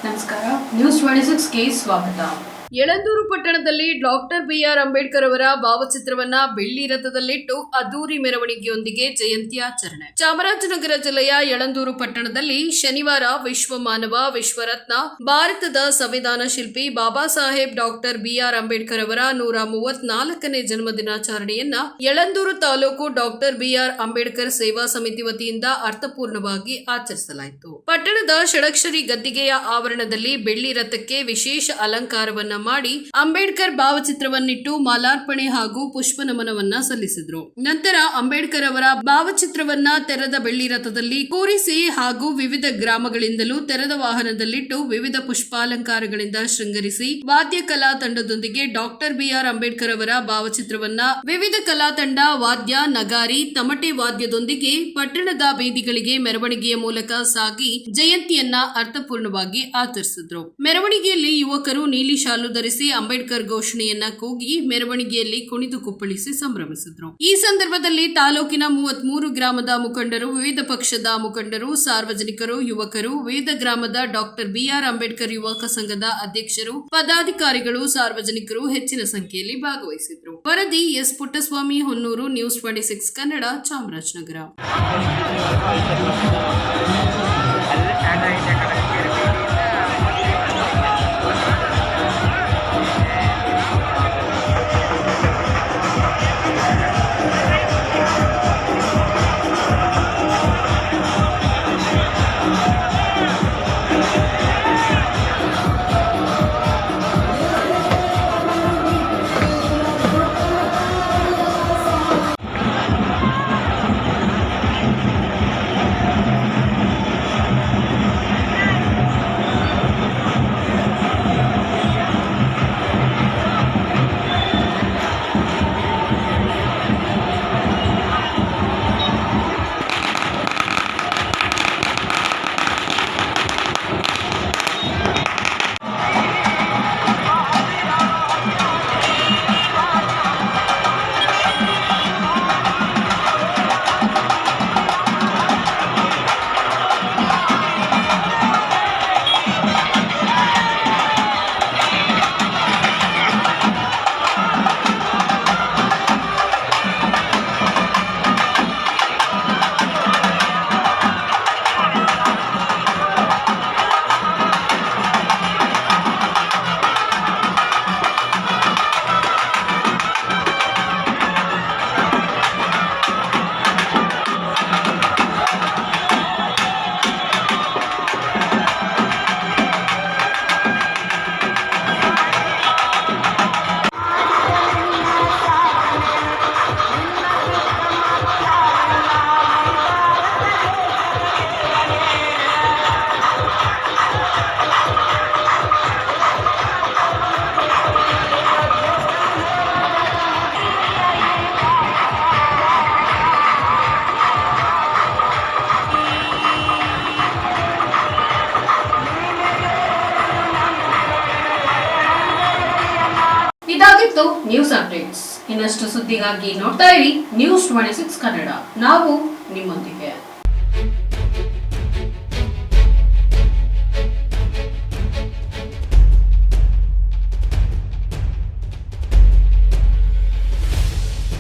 ನಮಸ್ಕಾರ. ನ್ಯೂಸ್ 26ಗೆ ಸ್ವಾಗತ. ಯಳಂದೂರು ಪಟ್ಟಣದಲ್ಲಿ ಡಾಕ್ಟರ್ ಬಿಆರ್ ಅಂಬೇಡ್ಕರ್ ಅವರ ಭಾವಚಿತ್ರವನ್ನ ಬೆಳ್ಳಿ ರಥದಲ್ಲಿಟ್ಟು ಅದ್ದೂರಿ ಮೆರವಣಿಗೆಯೊಂದಿಗೆ ಜಯಂತಿ ಆಚರಣೆ. ಚಾಮರಾಜನಗರ ಜಿಲ್ಲೆಯ ಯಳಂದೂರು ಪಟ್ಟಣದಲ್ಲಿ ಶನಿವಾರ ವಿಶ್ವ ಮಾನವ, ವಿಶ್ವರತ್ನ, ಭಾರತದ ಸಂವಿಧಾನ ಶಿಲ್ಪಿ ಬಾಬಾ ಸಾಹೇಬ್ ಡಾಕ್ಟರ್ ಬಿಆರ್ ಅಂಬೇಡ್ಕರ್ ಅವರ 134ನೇ ಜನ್ಮ ದಿನಾಚರಣೆಯನ್ನ ಯಳಂದೂರು ತಾಲೂಕು ಡಾಕ್ಟರ್ ಬಿಆರ್ ಅಂಬೇಡ್ಕರ್ ಸೇವಾ ಸಮಿತಿ ವತಿಯಿಂದ ಅರ್ಥಪೂರ್ಣವಾಗಿ ಆಚರಿಸಲಾಯಿತು. ಪಟ್ಟಣದ ಷಡಕ್ಷರಿ ಗದ್ದಿಗೆಯ ಆವರಣದಲ್ಲಿ ಬೆಳ್ಳಿ ರಥಕ್ಕೆ ವಿಶೇಷ ಅಲಂಕಾರವನ್ನ ಮಾಡಿ ಅಂಬೇಡ್ಕರ್ ಭಾವಚಿತ್ರವನ್ನಿಟ್ಟು ಮಾಲಾರ್ಪಣೆ ಹಾಗೂ ಪುಷ್ಪ ನಮನವನ್ನ ಸಲ್ಲಿಸಿದ್ರು. ನಂತರ ಅಂಬೇಡ್ಕರ್ ಅವರ ಭಾವಚಿತ್ರವನ್ನ ತೆರೆದ ಬೆಳ್ಳಿ ರಥದಲ್ಲಿ ಕೂರಿಸಿ ಹಾಗೂ ವಿವಿಧ ಗ್ರಾಮಗಳಿಂದಲೂ ತೆರೆದ ವಾಹನದಲ್ಲಿಟ್ಟು ವಿವಿಧ ಪುಷ್ಪಾಲಂಕಾರಗಳಿಂದ ಶೃಂಗರಿಸಿ ವಾದ್ಯ ಕಲಾ ತಂಡದೊಂದಿಗೆ ಡಾಕ್ಟರ್ ಬಿಆರ್ ಅಂಬೇಡ್ಕರ್ ಅವರ ಭಾವಚಿತ್ರವನ್ನ ವಿವಿಧ ಕಲಾ ತಂಡ ವಾದ್ಯ, ನಗಾರಿ, ತಮಟೆ ವಾದ್ಯದೊಂದಿಗೆ ಪಟ್ಟಣದ ಬೀದಿಗಳಿಗೆ ಮೆರವಣಿಗೆಯ ಮೂಲಕ ಸಾಗಿ ಜಯಂತಿಯನ್ನ ಅರ್ಥಪೂರ್ಣವಾಗಿ ಆಚರಿಸಿದ್ರು. ಮೆರವಣಿಗೆಯಲ್ಲಿ ಯುವಕರು ನೀಲಿ ಶಾಲು ಧರಿಸಿ ಅಂಬೇಡ್ಕರ್ ಘೋಷಣೆಯನ್ನ ಕೂಗಿ ಮೆರವಣಿಗೆಯಲ್ಲಿ ಕುಣಿದು ಕುಪ್ಪಳಿಸಿ ಸಂಭ್ರಮಿಸಿದ್ರು. ಈ ಸಂದರ್ಭದಲ್ಲಿ ತಾಲೂಕಿನ 33 ಗ್ರಾಮದ ಮುಖಂಡರು, ವಿವಿಧ ಪಕ್ಷದ ಮುಖಂಡರು, ಸಾರ್ವಜನಿಕರು, ಯುವಕರು, ವಿವಿಧ ಗ್ರಾಮದ ಡಾಕ್ಟರ್ ಬಿಆರ್ ಅಂಬೇಡ್ಕರ್ ಯುವಕ ಸಂಘದ ಅಧ್ಯಕ್ಷರು, ಪದಾಧಿಕಾರಿಗಳು, ಸಾರ್ವಜನಿಕರು ಹೆಚ್ಚಿನ ಸಂಖ್ಯೆಯಲ್ಲಿ ಭಾಗವಹಿಸಿದ್ರು. ವರದಿ ಎಸ್ ಪುಟ್ಟಸ್ವಾಮಿ, ಹೊನ್ನೂರು, ನ್ಯೂಸ್ 26 ಕನ್ನಡ, ಚಾಮರಾಜನಗರ. ಇದಾಗಿತ್ತು ನ್ಯೂಸ್ ಅಪ್ಡೇಟ್ಸ್. ಇನ್ನಷ್ಟು ಸುದ್ದಿಗಾಗಿ ನೋಡ್ತಾ ಇರಿ ನ್ಯೂಸ್ 26 ಕನ್ನಡ. ನಾವು ನಿಮ್ಮೊಂದಿಗೆ.